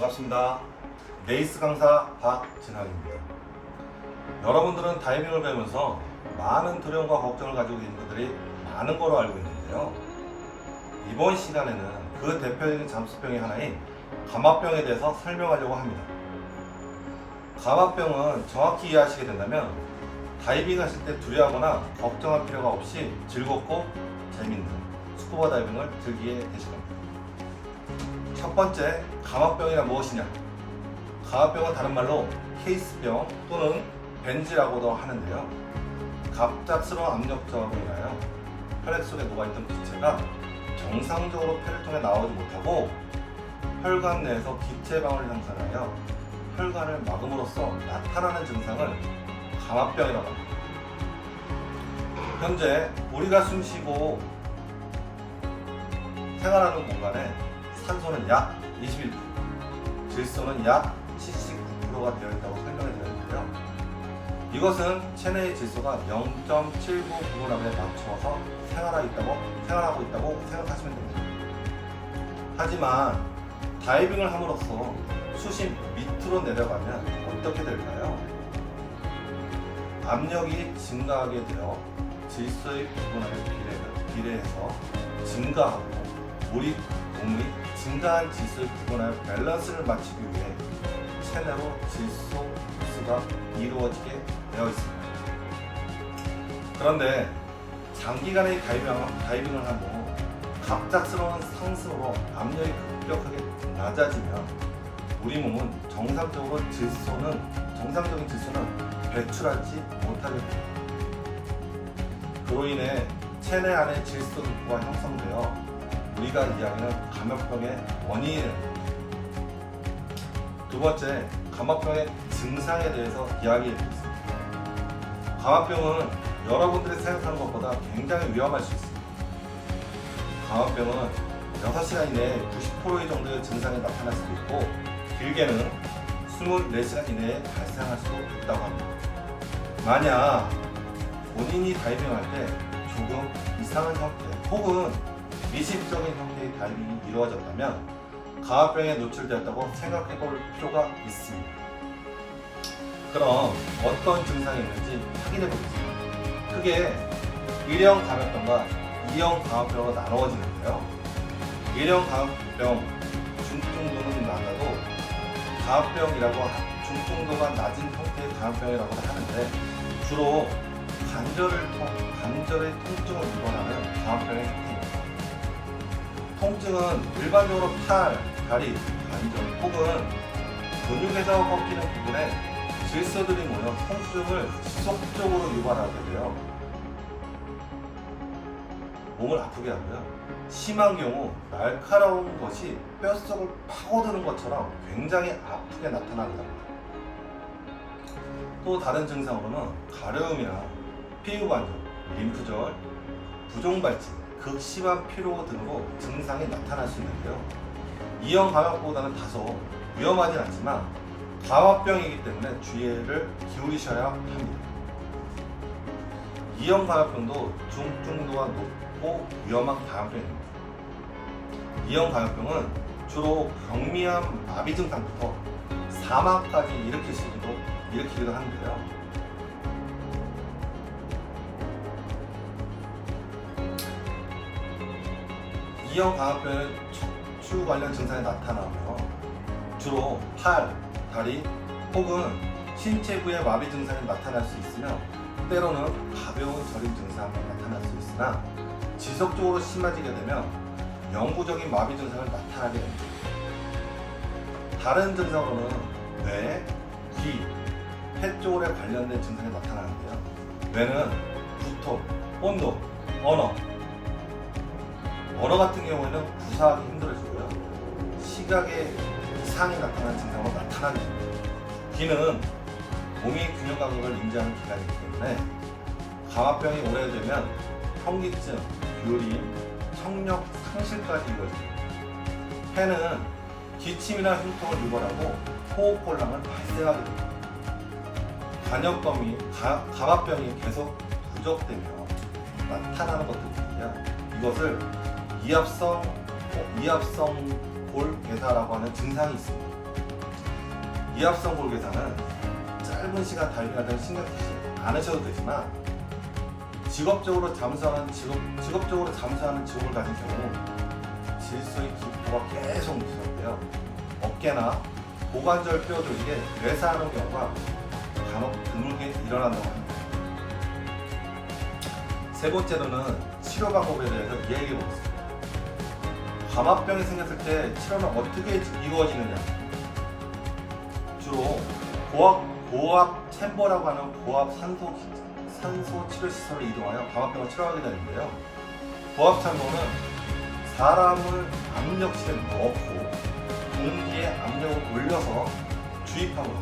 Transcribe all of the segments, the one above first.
반갑습니다. 네이스 강사 박진학입니다. 여러분들은 다이빙을 배우면서 많은 두려움과 걱정을 가지고 있는 분들이 많은 거로 알고 있는데요. 이번 시간에는 그 대표적인 잠수병의 하나인 감압병에 대해서 설명하려고 합니다. 감압병은 정확히 이해하시게 된다면 다이빙 하실 때 두려워하거나 걱정할 필요가 없이 즐겁고 재밌는 스쿠버 다이빙을 즐기게 되실 겁니다. 첫 번째, 감압병이란 무엇이냐? 감압병은 다른 말로 케이스병 또는 벤지라고도 하는데요. 갑작스러운 압력 저항으로 인하여 혈액 속에 녹아있던 기체가 정상적으로 폐를 통해 나오지 못하고 혈관 내에서 기체방을 형성하여 혈관을 막음으로써 나타나는 증상을 감압병이라고 합니다. 현재 우리가 숨쉬고 생활하는 공간에 산소는 약 21%, 질소는 약 79%가 되어 있다고 설명해 드렸는데요. 이것은 체내의 질소가 0.79g에 맞춰서 생활하고 있다고 생각하시면 됩니다. 하지만 다이빙을 함으로써 수심 밑으로 내려가면 어떻게 될까요? 압력이 증가하게 되어 질소의 부분하게 비례해서 증가하고 우리 몸이 증가한 질소의 부분하여 밸런스를 맞추기 위해 체내로 질소 흡수가 이루어지게 되어 있습니다. 그런데 장기간의 다이빙을 하고 갑작스러운 상승으로 압력이 급격하게 낮아지면 우리 몸은 정상적인 질소는 배출하지 못하게 됩니다. 그로 인해 체내 안에 질소 독소가 형성되어 우리가 이야기하는 감압병의 원인이 됩니다. 두 번째, 감압병의 증상에 대해서 이야기해 드리겠습니다. 감압병은 여러분들이 생각하는 것보다 굉장히 위험할 수 있습니다. 감압병은 6시간 이내에 90% 정도의 증상이 나타날 수도 있고 길게는 24시간 이내에 발생할 수도 있다고 합니다. 만약 본인이 다이빙할 때 조금 이상한 형태 혹은 미심적인 형태의 다이빙이 이루어졌다면 감압병에 노출되었다고 생각해 볼 필요가 있습니다. 그럼 어떤 증상이 있는지 확인해 보겠습니다. 크게 1형 감압병과 2형 감압병으로 나누어지는데요. 1형 감압병 중증도는 낮아도 중증도가 낮은 형태의 감압병이라고 하는데 주로 관절의 통증을 유발하는 감압병의 형태입니다. 통증은 일반적으로 팔, 다리, 관절 혹은 근육에서 꺾이는 부분에 질소들이 모여 통증을 지속적으로 유발하게 되어 몸을 아프게 하고요. 심한 경우 날카로운 것이 뼛속을 파고드는 것처럼 굉장히 아프게 나타나게 됩니다. 또 다른 증상으로는 가려움이나 피부반점, 림프절, 부종발진, 극심한 피로 등으로 증상이 나타날 수 있는데요. 2형 감압보다는 다소 위험하진 않지만 감압병이기 때문에 주의를 기울이셔야 합니다. 2형 감압병도 중증도가 높고 위험한 감압병입니다. 2형 감압병은 주로 경미한 마비 증상부터 사망까지 일으키기도 하는데요. 2형 감압병의 척추 관련 증상이 나타나며 주로 팔, 다리 혹은 신체 부의 마비 증상이 나타날 수 있으며 때로는 가벼운 저림 증상이 나타날 수 있으나 지속적으로 심해지게 되면 영구적인 마비 증상을 나타나게 됩니다. 다른 증상으로는 뇌, 귀, 폐 쪽에 관련된 증상이 나타나는데요. 뇌는 두통, 온도, 언어 같은 경우에는 구사하기 힘들어지고요. 시각에 이상이 나타나는 증상으로 나타나게 됩니다. 귀는 몸이 균형 감각을 인지하는 기관이기 때문에 감압병이 오래되면 현기증, 기울임, 청력 상실까지 이루어집니다. 폐는 기침이나 흉통을 유발하고 호흡곤란을 발생하게 됩니다. 감압병이 계속 누적되며 나타나는 것들인데요. 이것을 이압성 골괴사라고 하는 증상이 있습니다. 위압성 골격에서는 짧은 시간 다이빙할 때는 신경 쓰지 않으셔도 되지만 직업적으로 잠수하는 직업을 가진 경우 질소의 기포가 계속 누적돼요. 어깨나 고관절 뼈 조직에 괴사하는 경우가 간혹 드물게 일어난다고 합니다. 세 번째로는 치료 방법에 대해서 이야기해 보겠습니다. 감압병이 생겼을 때 치료는 어떻게 이루어지느냐? 주로 고압 챔버라고 하는 고압 산소 치료 시설을 이동하여 감압병을 치료하게 되는데요. 고압 챔버는 사람을 압력실에 넣고 공기의 압력을 올려서 주입함으로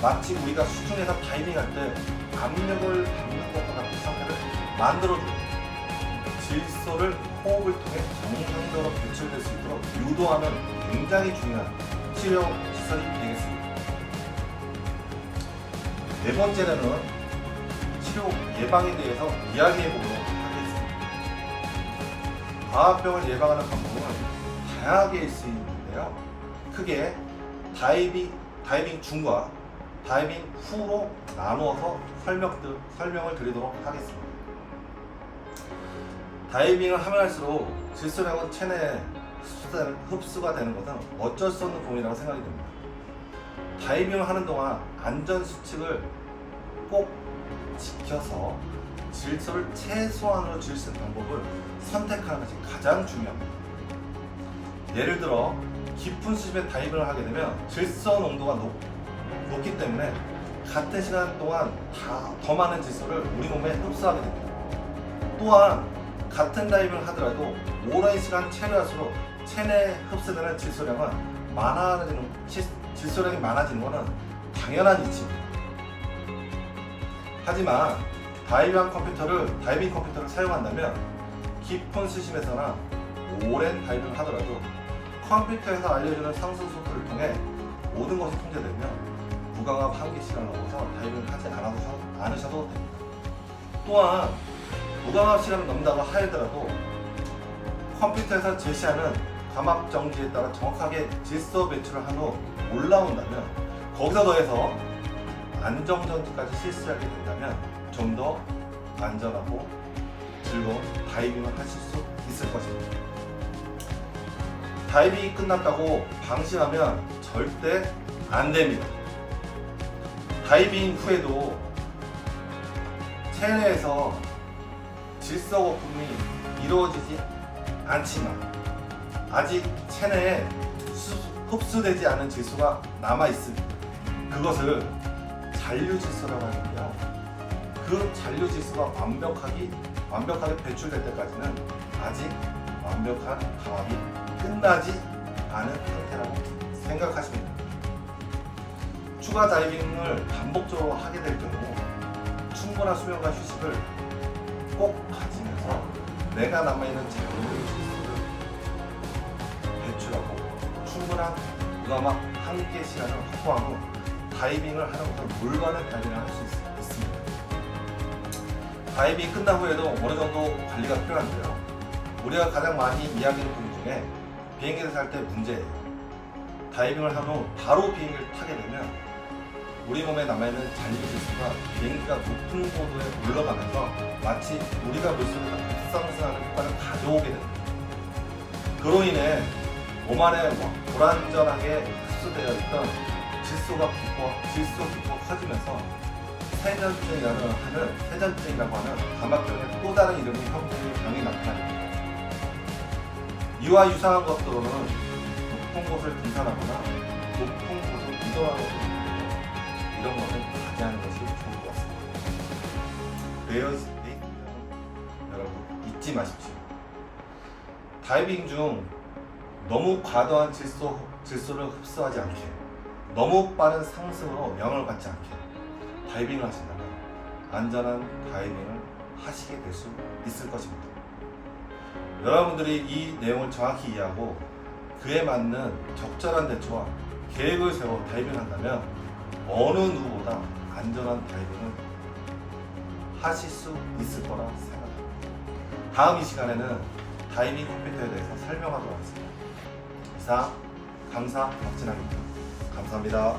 마치 우리가 수중에서 다이빙할 때 압력을 받는 것과 같은 상태를 만들어주고 질소를 호흡을 통해 정상적으로 배출될 수 있도록 유도하는 굉장히 중요한 치료 시설이 되겠습니다. 네 번째로는 치료 예방에 대해서 이야기해 보도록 하겠습니다. 과합병을 예방하는 방법은 다양하게 있을 수 있는데요. 크게 다이빙 중과 다이빙 후로 나누어서 설명을 드리도록 하겠습니다. 다이빙을 하면 할수록 질소량은 체내에 흡수가 되는 것은 어쩔 수 없는 부분이라고 생각이 됩니다. 다이빙을 하는 동안 안전수칙을 꼭 지켜서 질소를 최소한으로 줄일 수 있는 방법을 선택하는 것이 가장 중요합니다. 예를 들어 깊은 수심에 다이빙을 하게 되면 질소 농도가 높기 때문에 같은 시간 동안 더 많은 질소를 우리 몸에 흡수하게 됩니다. 또한 같은 다이빙을 하더라도 오랜 시간 체류할수록 체내에 흡수되는 질소량이 많아지는 것은 당연한 이치입니다. 하지만 다이빙 컴퓨터를 사용한다면 깊은 수심에서나 오랜 다이빙을 하더라도 컴퓨터에서 알려주는 상승 속도를 통해 모든 것이 통제되며 무광압 한계 시간을 넘어서 다이빙을 하지 않으셔도 됩니다. 또한 무광압 시간을 넘는다고 하더라도 컴퓨터에서 제시하는 감압 정지에 따라 정확하게 질소 배출을 한 후 올라온다면 거기서 더해서 안정정지까지 실시하게 된다면 좀 더 안전하고 즐거운 다이빙을 하실 수 있을 것입니다. 다이빙이 끝났다고 방심하면 절대 안 됩니다. 다이빙 후에도 체내에서 질소 거품이 이루어지지 않지만 아직 체내에 흡수되지 않은 질소가 남아 있습니다. 그것을 잔류질소라고 하는데요. 그 잔류질소가 완벽하게 배출될 때까지는 아직 완벽한 감압이 끝나지 않은 상태라고 생각하시면 됩니다. 추가 다이빙을 반복적으로 하게 될 경우 충분한 수면과 휴식을 꼭 가지면서 내가 남아있는 잔류질소를 배출하고 충분한 무감압 한계 시간을 확보한 후 다이빙을 하는 것은 물과는 다이빙을 할 수 있습니다. 다이빙이 끝난 후에도 어느 정도 관리가 필요한데요. 우리가 가장 많이 이야기하는 부분 중에 비행기를 탈 때 문제예요. 다이빙을 한 후 바로 비행기를 타게 되면 우리 몸에 남아있는 잔류질소가 비행기가 높은 고도에 올라가면서 마치 우리가 물속에서 급상승하는 효과를 가져오게 됩니다. 그로 인해 몸 안에 불완전하게 흡수되어 있던 질소 기포가 커지면서 세전증이라고 하는 감압병의 또 다른 이름이 병이 나타납니다. 이와 유사한 것들로는 높은 곳을 등산하거나 높은 곳을 이동하거나 이런 것을 자제하는 것이 좋을 것 같습니다. 베어스 때 여러분 잊지 마십시오. 다이빙 중 너무 과도한 질소를 흡수하지 않게 너무 빠른 상승으로 영향을 받지 않게 다이빙을 하신다면 안전한 다이빙을 하시게 될 수 있을 것입니다. 여러분들이 이 내용을 정확히 이해하고 그에 맞는 적절한 대처와 계획을 세워 다이빙을 한다면 어느 누구보다 안전한 다이빙을 하실 수 있을 거라 생각합니다. 다음 이 시간에는 다이빙 컴퓨터에 대해서 설명하도록 하겠습니다. 이상 강사 박진학입니다. 감사합니다.